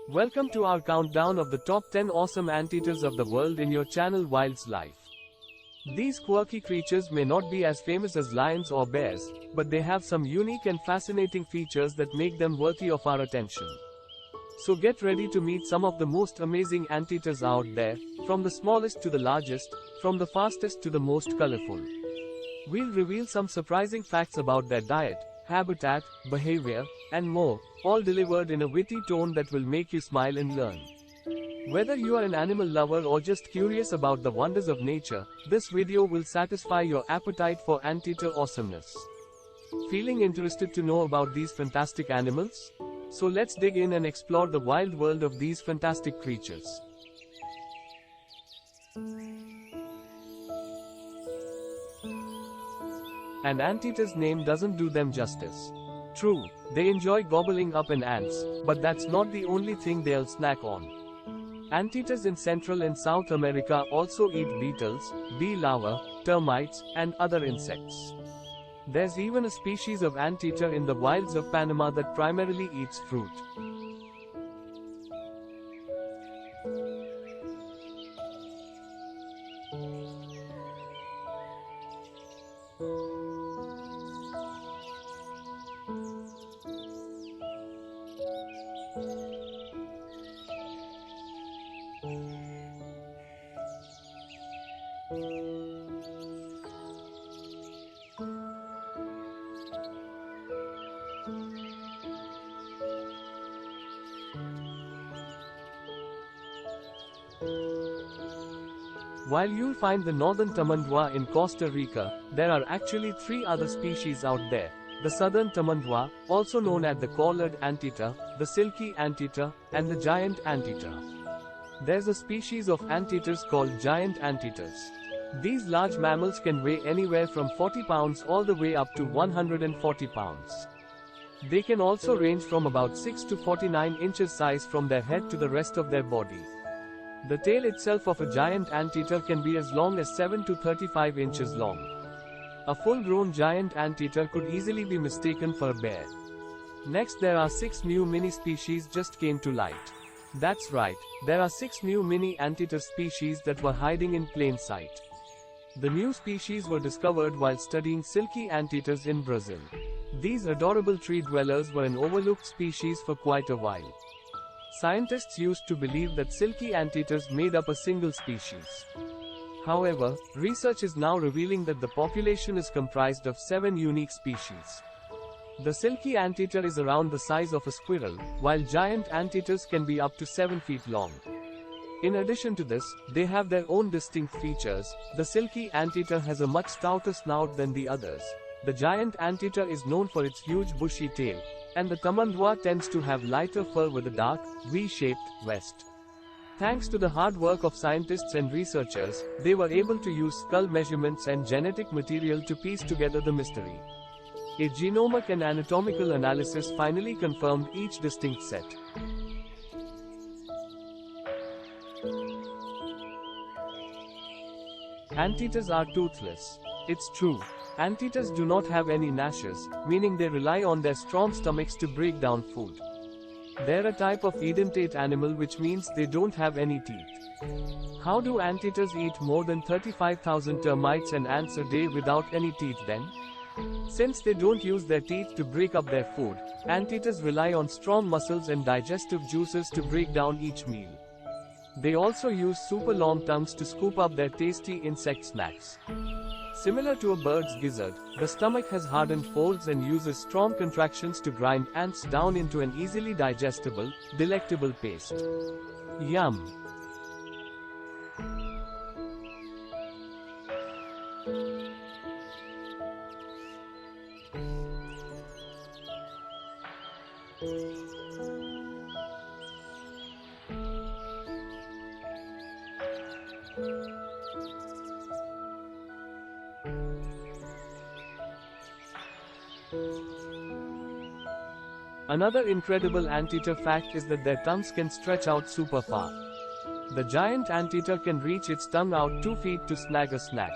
Welcome to our countdown of the top 10 awesome anteaters of the world in your channel Wild's Life. These quirky creatures may not be as famous as lions or bears, but they have some unique and fascinating features that make them worthy of our attention. So get ready to meet some of the most amazing anteaters out there, from the smallest to the largest, from the fastest to the most colorful. We'll reveal some surprising facts about their diet, habitat, behavior, and more, all delivered in a witty tone that will make you smile and learn. Whether you are an animal lover or just curious about the wonders of nature, this video will satisfy your appetite for anteater awesomeness. Feeling interested to know about these fantastic animals? So let's dig in and explore the wild world of these fantastic creatures. An anteater's name doesn't do them justice. True, they enjoy gobbling up an ants, but that's not the only thing they'll snack on. Anteaters in Central and South America also eat beetles, bee larvae, termites, and other insects. There's even a species of anteater in the wilds of Panama that primarily eats fruit. While you'll find the northern tamandua in Costa Rica, there are actually three other species out there: the southern tamandua, also known as the collared anteater, the silky anteater, and the giant anteater. There's a species of anteaters called giant anteaters. These large mammals can weigh anywhere from 40 pounds all the way up to 140 pounds. They can also range from about 6 to 49 inches size from their head to the rest of their body. The tail itself of a giant anteater can be as long as 7 to 35 inches long. A full-grown giant anteater could easily be mistaken for a bear. Next, there are 6 new mini species just came to light. That's right, there are 6 new mini anteater species that were hiding in plain sight. The new species were discovered while studying silky anteaters in Brazil. These adorable tree dwellers were an overlooked species for quite a while. Scientists used to believe that silky anteaters made up a single species. However, research is now revealing that the population is comprised of 7 unique species. The silky anteater is around the size of a squirrel, while giant anteaters can be up to 7 feet long. In addition to this, they have their own distinct features. The silky anteater has a much stouter snout than the others. The giant anteater is known for its huge bushy tail, and the tamandua tends to have lighter fur with a dark, V-shaped vest. Thanks to the hard work of scientists and researchers, they were able to use skull measurements and genetic material to piece together the mystery. A genomic and anatomical analysis finally confirmed each distinct set. Anteaters are toothless. It's true. Anteaters do not have any gnashes, meaning they rely on their strong stomachs to break down food. They're a type of edentate animal, which means they don't have any teeth. How do anteaters eat more than 35,000 termites and ants a day without any teeth then? Since they don't use their teeth to break up their food, anteaters rely on strong muscles and digestive juices to break down each meal. They also use super long tongues to scoop up their tasty insect snacks. Similar to a bird's gizzard, the stomach has hardened folds and uses strong contractions to grind ants down into an easily digestible, delectable paste. Yum! Another incredible anteater fact is that their tongues can stretch out super far. The giant anteater can reach its tongue out 2 feet to snag a snack.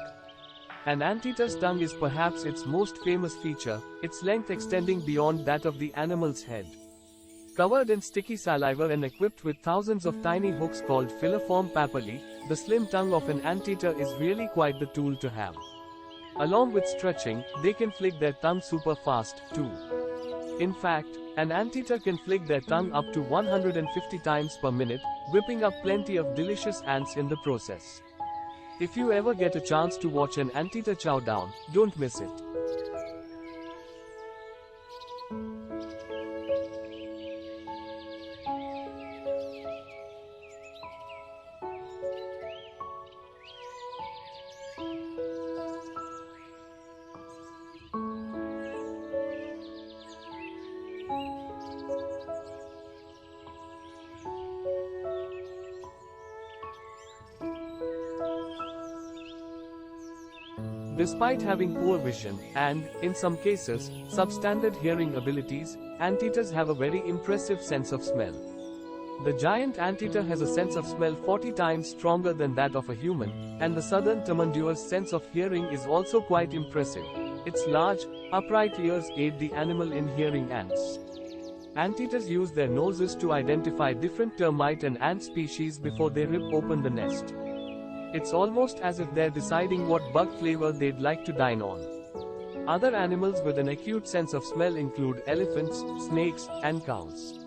An anteater's tongue is perhaps its most famous feature, its length extending beyond that of the animal's head. Covered in sticky saliva and equipped with thousands of tiny hooks called filiform papillae, the slim tongue of an anteater is really quite the tool to have. Along with stretching, they can flick their tongue super fast, too. In fact, an anteater can flick their tongue up to 150 times per minute, whipping up plenty of delicious ants in the process. If you ever get a chance to watch an anteater chow down, don't miss it. Despite having poor vision, and, in some cases, substandard hearing abilities, anteaters have a very impressive sense of smell. The giant anteater has a sense of smell 40 times stronger than that of a human, and the southern tamandua's sense of hearing is also quite impressive. Its large, upright ears aid the animal in hearing ants. Anteaters use their noses to identify different termite and ant species before they rip open the nest. It's almost as if they're deciding what bug flavor they'd like to dine on. Other animals with an acute sense of smell include elephants, snakes, and cows.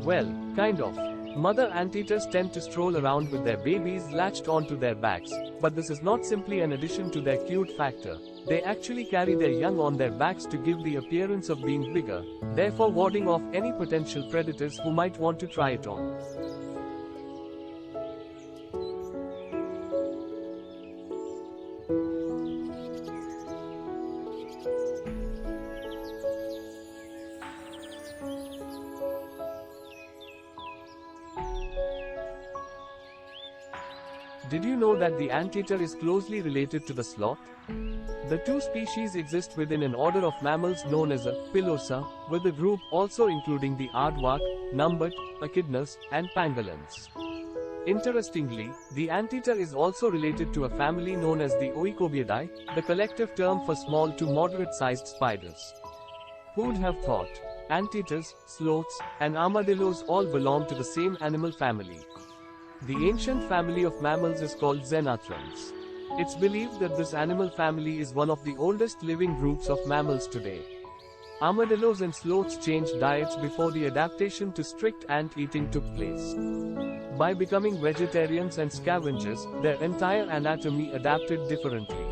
Well, kind of. Mother anteaters tend to stroll around with their babies latched onto their backs, but this is not simply an addition to their cute factor. They actually carry their young on their backs to give the appearance of being bigger, therefore warding off any potential predators who might want to try it on. Did you know that the anteater is closely related to the sloth? The two species exist within an order of mammals known as a pilosa, with the group also including the aardvark, numbat, echidnas, and pangolins. Interestingly, the anteater is also related to a family known as the Oecobiidae, the collective term for small to moderate-sized spiders. Who'd have thought? Anteaters, sloths, and armadillos all belong to the same animal family. The ancient family of mammals is called Xenothrons. It's believed that this animal family is one of the oldest living groups of mammals today. Armadillos and sloths changed diets before the adaptation to strict ant-eating took place. By becoming vegetarians and scavengers, their entire anatomy adapted differently.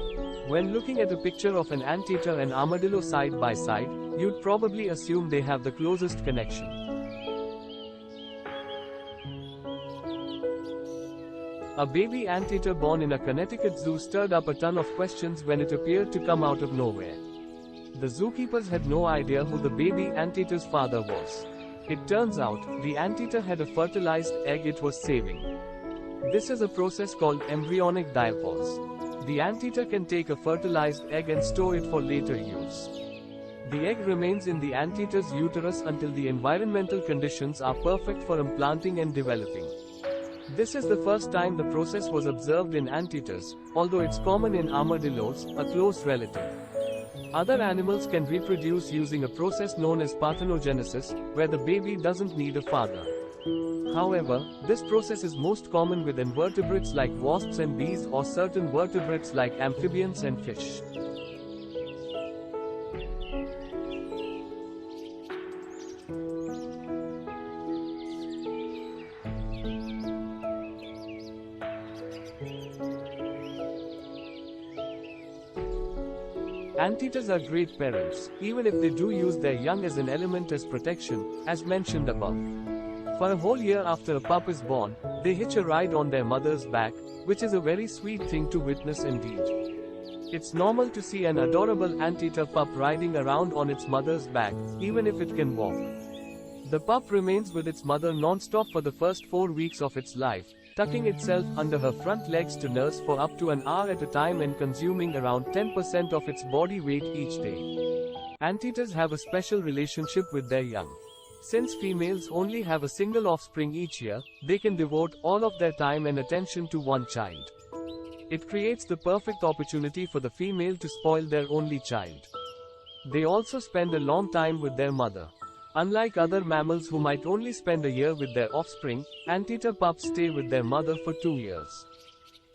When looking at a picture of an anteater and armadillo side by side, you'd probably assume they have the closest connection. A baby anteater born in a Connecticut zoo stirred up a ton of questions when it appeared to come out of nowhere. The zookeepers had no idea who the baby anteater's father was. It turns out, the anteater had a fertilized egg it was saving. This is a process called embryonic diapause. The anteater can take a fertilized egg and store it for later use. The egg remains in the anteater's uterus until the environmental conditions are perfect for implanting and developing. This is the first time the process was observed in anteaters, although it's common in armadillos, a close relative. Other animals can reproduce using a process known as parthenogenesis, where the baby doesn't need a father. However, this process is most common with invertebrates like wasps and bees or certain vertebrates like amphibians and fish. Anteaters are great parents, even if they do use their young as an element as protection, as mentioned above. For a whole year after a pup is born, they hitch a ride on their mother's back, which is a very sweet thing to witness indeed. It's normal to see an adorable anteater pup riding around on its mother's back, even if it can walk. The pup remains with its mother non-stop for the first 4 weeks of its life, tucking itself under her front legs to nurse for up to an hour at a time and consuming around 10% of its body weight each day. Anteaters have a special relationship with their young. Since females only have a single offspring each year, they can devote all of their time and attention to one child. It creates the perfect opportunity for the female to spoil their only child. They also spend a long time with their mother. Unlike other mammals who might only spend a year with their offspring, anteater pups stay with their mother for 2 years.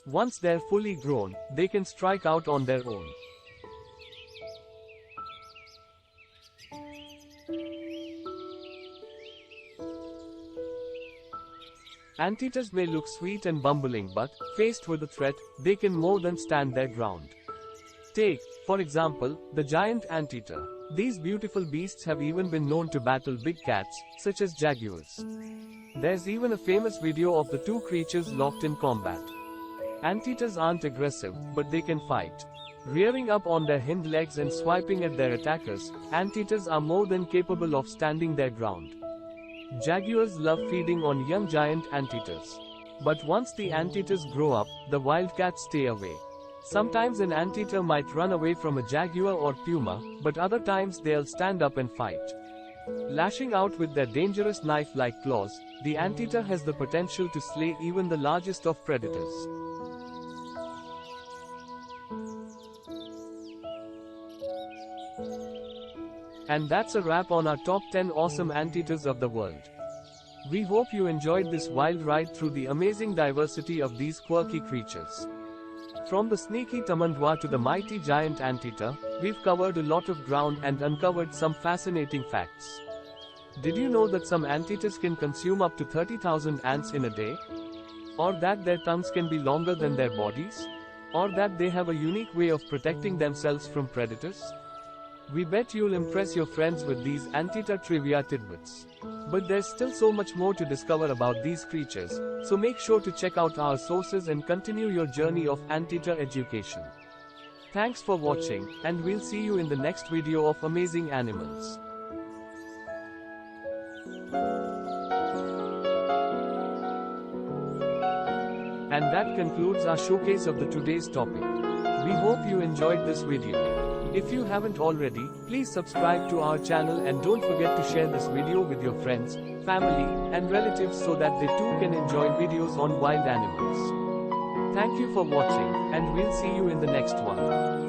Once they're fully grown, they can strike out on their own. Anteaters may look sweet and bumbling, but, faced with a threat, they can more than stand their ground. Take, for example, the giant anteater. These beautiful beasts have even been known to battle big cats, such as jaguars. There's even a famous video of the two creatures locked in combat. Anteaters aren't aggressive, but they can fight. Rearing up on their hind legs and swiping at their attackers, anteaters are more than capable of standing their ground. Jaguars love feeding on young giant anteaters. But once the anteaters grow up, the wildcats stay away. Sometimes an anteater might run away from a jaguar or puma, but other times they'll stand up and fight. Lashing out with their dangerous knife-like claws, the anteater has the potential to slay even the largest of predators. And that's a wrap on our top 10 awesome anteaters of the world. We hope you enjoyed this wild ride through the amazing diversity of these quirky creatures. From the sneaky tamandua to the mighty giant anteater, we've covered a lot of ground and uncovered some fascinating facts. Did you know that some anteaters can consume up to 30,000 ants in a day? Or that their tongues can be longer than their bodies? Or that they have a unique way of protecting themselves from predators? We bet you'll impress your friends with these anteater trivia tidbits. But there's still so much more to discover about these creatures, so make sure to check out our sources and continue your journey of anteater education. Thanks for watching, and we'll see you in the next video of amazing animals. And that concludes our showcase of the today's topic. We hope you enjoyed this video. If you haven't already, please subscribe to our channel and don't forget to share this video with your friends, family, and relatives so that they too can enjoy videos on wild animals. Thank you for watching, and we'll see you in the next one.